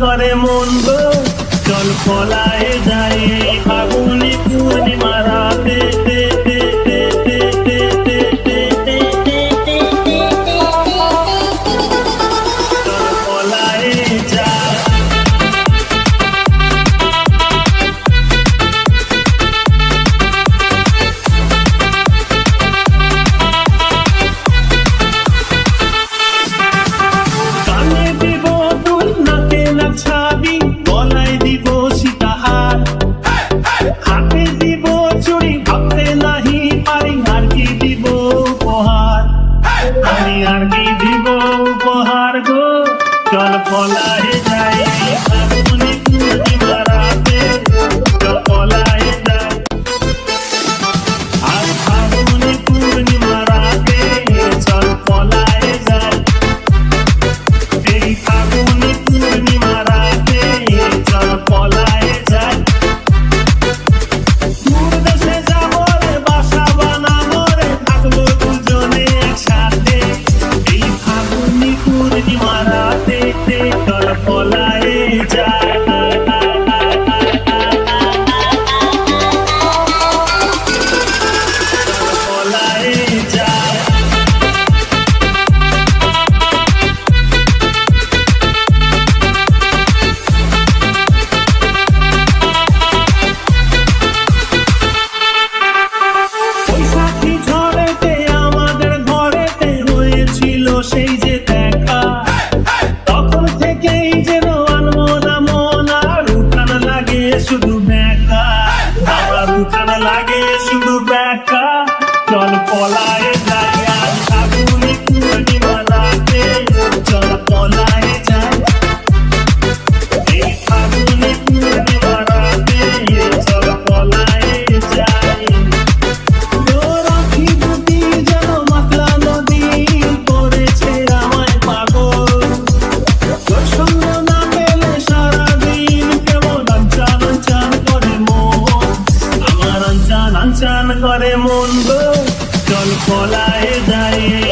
করে মন গো চল পলায়ে যাই ফাগুনি পূর্ণিমা রাতে চল পলায়ে যাই ছাবি গলায় দিব সীতাহার হাতে দিব চুড়ি ভাবতে নাহি পারি আর কি দিব উপহার আমি আর কি দিব উপহার গো চল পলায়ে যাই ফাগুনি পূর্ণিমা রাতে চল পলায়ে যাই আর ফাগুনি পূর্ণিমা রাতে চল পলায়ে যাই এই ফাগুনি পূর্ণিমা রাতে চল পলায়ে যাই দূর দেশে যাবো রে বাসা বানাবো রে থাকবো দুজনে একসাথে এই ফাগুনি পূর্ণিমা রাতে চল পলায়ে যাই পলায়ে যাই বৈশাখী ঝড়েতে আমাদের ঘরেতে হয়েছিল সেই যে দেখা তখন থেকেই যেন আনমনা মন আর উঠান লাগে শুধু বেকা আমার উঠান লাগে শুধু বেকা চল পলায়ে যাই আজ ফাগুনি পূর্ণিমা রাতে চল পলায়ে যাই এই ফাগুনি পূর্ণিমা রাতে চল পলায়ে যাই করে মন গো চল পলায়ে যাই